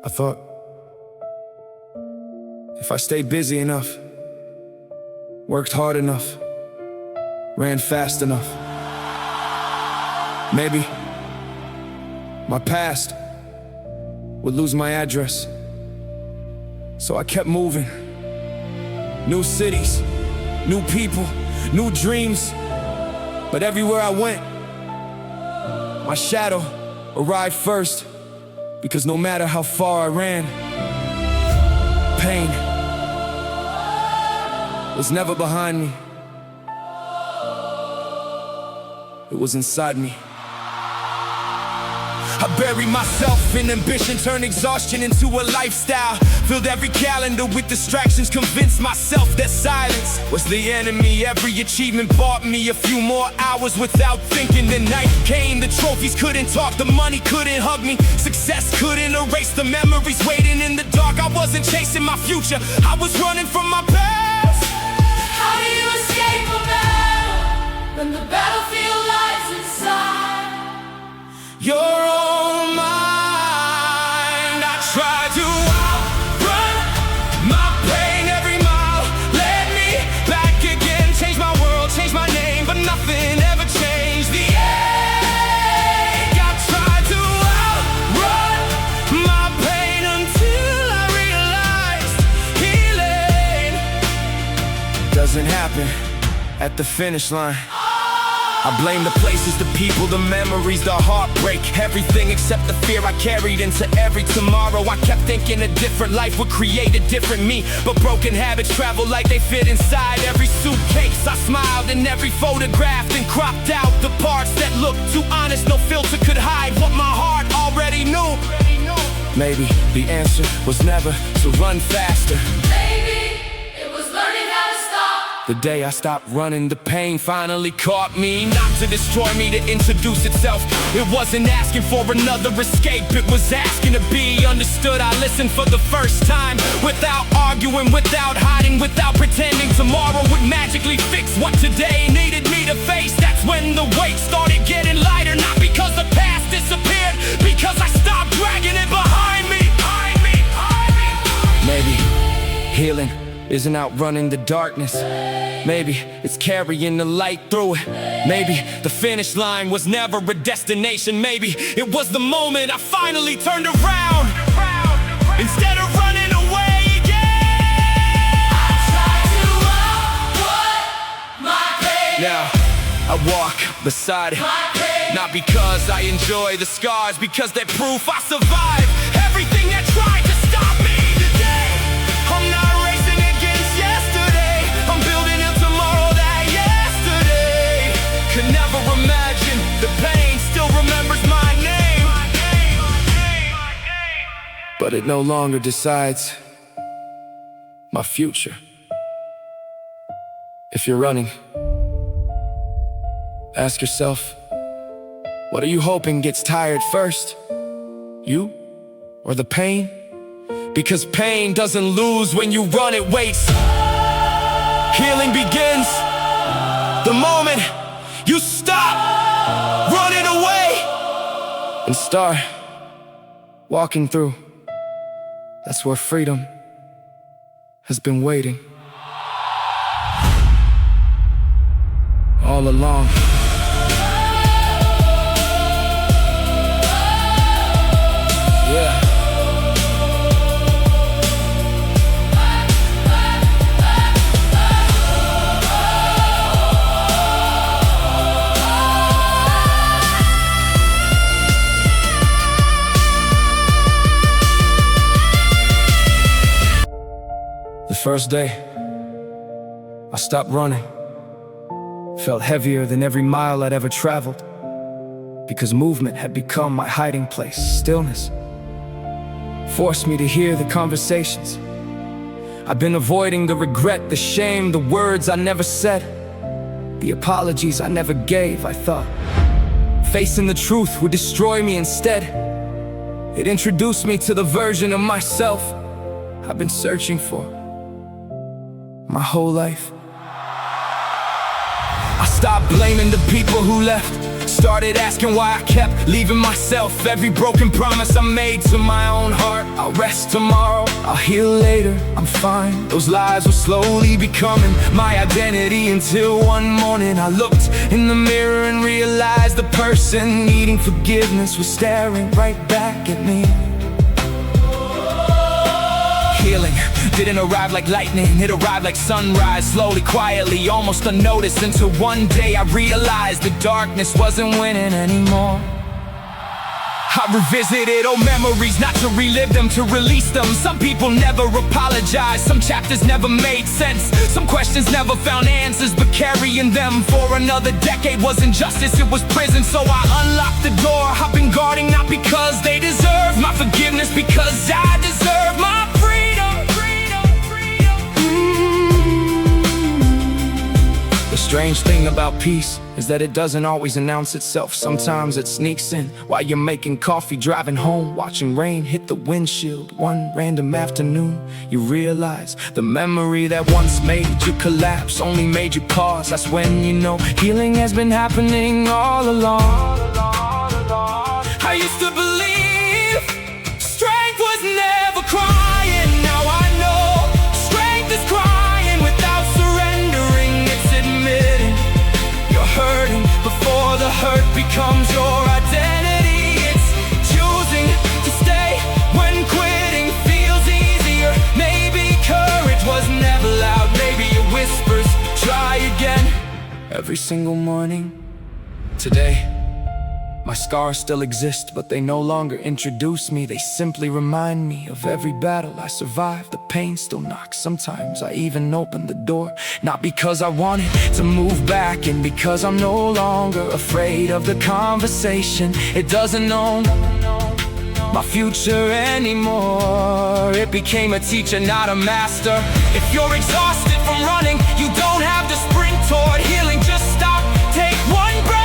I thought, if I stayed busy enough, worked hard enough, ran fast enough, maybe my past would lose my address. So I kept moving. New cities, new people, new dreams. But everywhere I went, my shadow arrived first. Because no matter how far I ran, pain was never behind me. It was inside me. I buried myself in ambition, turned exhaustion into a lifestyle. Filled every calendar with distractions, convinced myself that silence was the enemy. Every achievement bought me a few more hours without thinking. The night came, the trophies couldn't talk, the money couldn't hug me. Success couldn't erase the memories waiting in the dark. I wasn't chasing my future, I was running from my past. How do you escape a battle when the battlefield lies inside your own mind? I tried to outrun my pain. Every mile led me back again. Changed my world, changed my name, but nothing ever changed the ache. I tried to outrun my pain until I realized healing doesn't happen at the finish line. I blame the places, the people, the memories, the heartbreak. Everything except the fear I carried into every tomorrow. I kept thinking a different life would create a different me, but broken habits travel like they fit inside every suitcase. I smiled in every photograph and cropped out the parts that looked too honest. No filter could hide what my heart already knew. Maybe the answer was never to run faster. Maybe it was learning how to stop. The day I stopped running, the pain finally caught me. Not to destroy me, to introduce itself. It wasn't asking for another escape, it was asking to be understood. I listened for the first time, without arguing, without hiding, without pretending tomorrow would magically fix what today needed me to face. That's when the weight started getting lighter. Not because the past disappeared, because I stopped dragging it behind me. Maybe healing isn't outrunning the darkness. Maybe it's carrying the light through it. Maybe the finish line was never a destination. Maybe it was the moment I finally turned around, instead of running away again. I tried to outrun my pain. Now I walk beside it, My pain. not because I enjoy the scars, because they're proof I survived everything that tried to stop me today. I'm not racing against yesterday, I'm building a tomorrow that yesterday could never imagine. The pain still remembers my name, but it no longer decides my future. If you're running, ask yourself, what are you hoping gets tired first? You or the pain? Because pain doesn't lose when you run, it waits. Healing begins the moment you stop running away and start walking through. That's where freedom has been waiting all along. Yeah. The first day I stopped running felt heavier than every mile I'd ever traveled, because movement had become my hiding place. Stillness forced me to hear the conversations I've been avoiding, the regret, the shame, the words I never said, the apologies I never gave. I thought facing the truth would destroy me. Instead, it introduced me to the version of myself I've been searching for my whole life. I stopped blaming the people who left, Started asking why I kept leaving myself. Every broken promise I made to my own heart. I'll rest tomorrow, I'll heal later, I'm fine. Those lies were slowly becoming my identity, until one morning I looked in the mirror and realized the person needing forgiveness was staring right back at me. Healing didn't arrive like lightning, it arrived like sunrise. Slowly, quietly, almost unnoticed, until one day I realized the darkness wasn't winning anymore. I revisited old memories, not to relive them, to release them. Some people never apologize, some chapters never made sense. Some questions never found answers, but carrying them for another decade was injustice, it was prison. So I unlocked the door, I've been guarding, not because they deserve my forgiveness, because I deserve my freedom. The strange thing about peace is that it doesn't always announce itself. Sometimes it sneaks in while you're making coffee, driving home, watching rain hit the windshield. One random afternoon, you realize the memory that once made you collapse only made you pause. That's when you know healing has been happening all along. I used to believe strength was never crying. Now I know strength is crying without surrendering. It's admitting you're hurting before the hurt becomes your identity. It's choosing to stay when quitting feels easier. Maybe courage was never loud, maybe it whispers, try again. Every single morning, today, my scars still exist, but they no longer introduce me. They simply remind me of every battle I survived. The pain still knocks, sometimes I even open the door. Not because I wanted to move back, and because I'm no longer afraid of the conversation. It doesn't own my future anymore. It became a teacher, not a master. If you're exhausted from running, you don't have to sprint toward healing. Just stop, take one breath.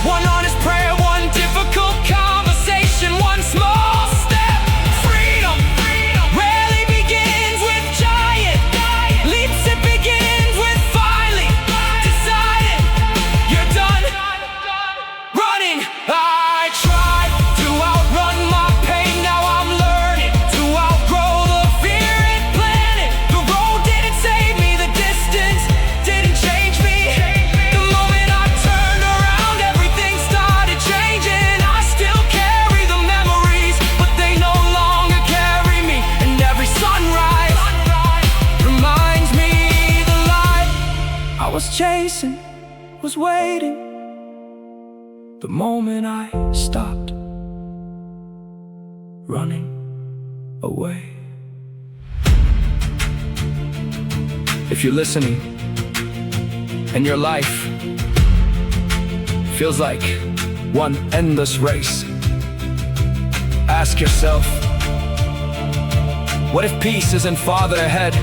One honest prayer, one difficult conversation, one small step. Freedom rarely begins with giant leaps. It begins with finally deciding you're done running. I tried to outrun my pain, now I'm learning to outgrow the fear it planted. The road didn't save me, the distance didn't change me. The moment I turned around, everything started changing. I still carry the memories, but they no longer carry me. And every sunrise reminds me the light I was chasing was waiting. The moment I stopped running away. If you're listening and your life feels like one endless race, ask yourself, what if peace isn't farther ahead?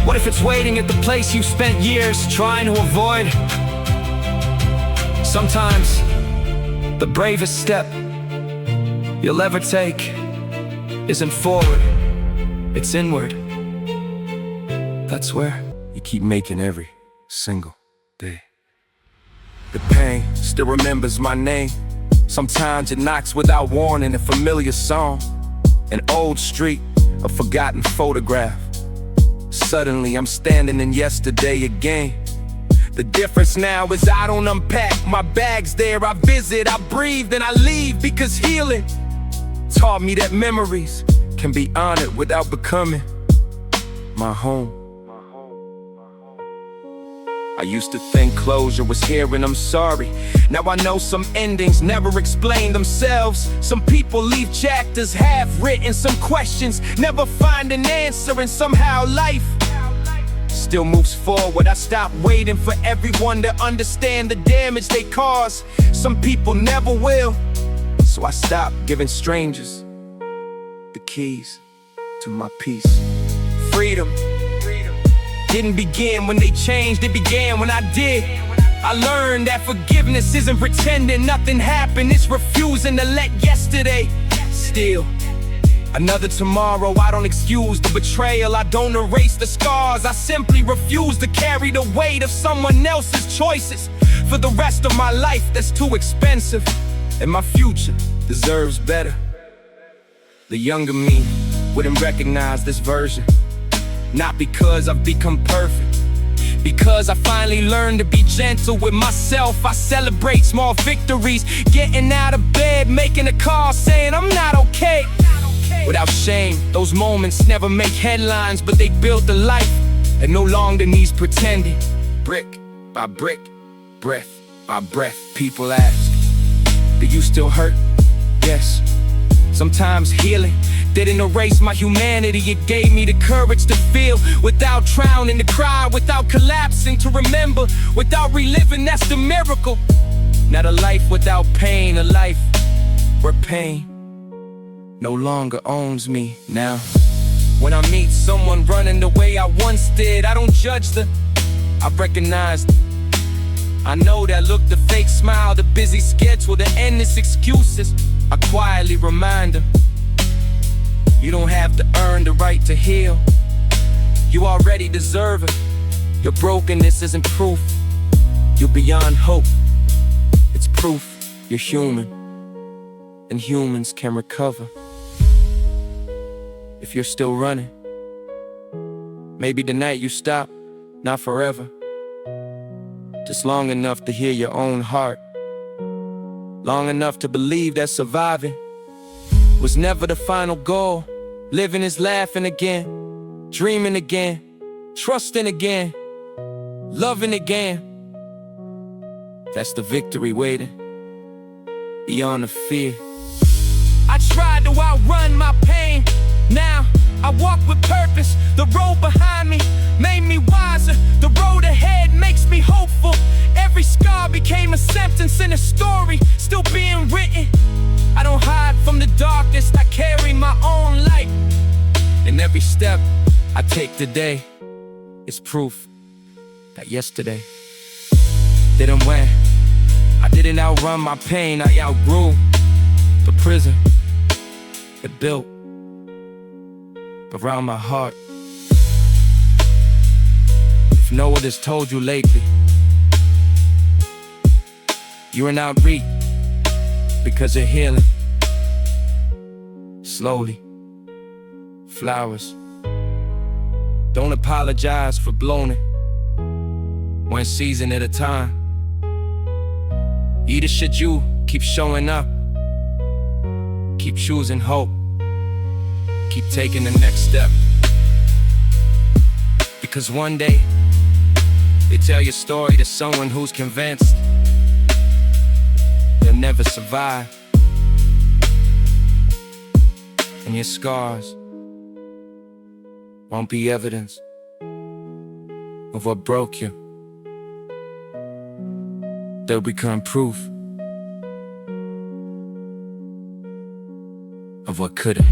What if it's waiting at the place you spent years trying to avoid? Sometimes the bravest step you'll ever take isn't forward, it's inward. That's where you keep making every single day. The pain still remembers my name. Sometimes it knocks without warning, a familiar song, an old street, a forgotten photograph. Suddenly I'm standing in yesterday again. The difference now is I don't unpack, my bag's there, I visit, I breathe, then I leave, because healing taught me that memories can be honored without becoming my home. I used to think closure was hearing I'm sorry. Now I know some endings never explain themselves. Some people leave chapters half written, some questions never find an answer, and somehow life still moves forward. I stopped waiting for everyone to understand the damage they cause. Some people never will, so I stopped giving strangers the keys to my peace. Freedom didn't begin when they changed, it began when I did. I learned that forgiveness isn't pretending nothing happened, it's refusing to let yesterday steal another tomorrow. I don't excuse the betrayal, I don't erase the scars. I simply refuse to carry the weight of someone else's choices. for the rest of my life that's too expensive. And my future deserves better. The younger me wouldn't recognize this version. Not because I've become perfect, because I finally learned to be gentle with myself. I celebrate small victories, getting out of bed, making a call, saying I'm not okay. Without shame, those moments never make headlines, but they built a life that no longer needs pretending. Brick by brick, breath by breath. People ask, do you still hurt? Yes. Sometimes healing didn't erase my humanity. It gave me the courage to feel without drowning, to cry without collapsing, to remember without reliving. That's the miracle. Not a life without pain, a life where pain no longer owns me now. When I meet someone running the way I once did, I don't judge them, I recognize them. I know that look, the fake smile, the busy schedule, the endless excuses. I quietly remind them, you don't have to earn the right to heal. You already deserve it. Your brokenness isn't proof you're beyond hope. It's proof you're human, and humans can recover. If you're still running, maybe tonight you stop, not forever. Just long enough to hear your own heart, long enough to believe that surviving was never the final goal. Living is laughing again, dreaming again, trusting again, loving again. That's the victory waiting beyond the fear. I tried to outrun my pain. Now I walk with purpose. The road behind me made me wiser. The road ahead makes me hopeful. Every scar became a sentence in a story still being written. I don't hide from the darkness, I carry my own light. And every step I take today is proof that yesterday didn't win. I didn't outrun my pain, I outgrew the prison it built around my heart. If no one has told you lately, you're in outreach because you're healing. Slowly, flowers. Don't apologize for blowing it, one season at a time. Either should you keep showing up, keep choosing hope, keep taking the next step. Because one day, they tell your story to someone who's convinced they'll never survive. And your scars won't be evidence of what broke you. They'll become proof of what couldn't.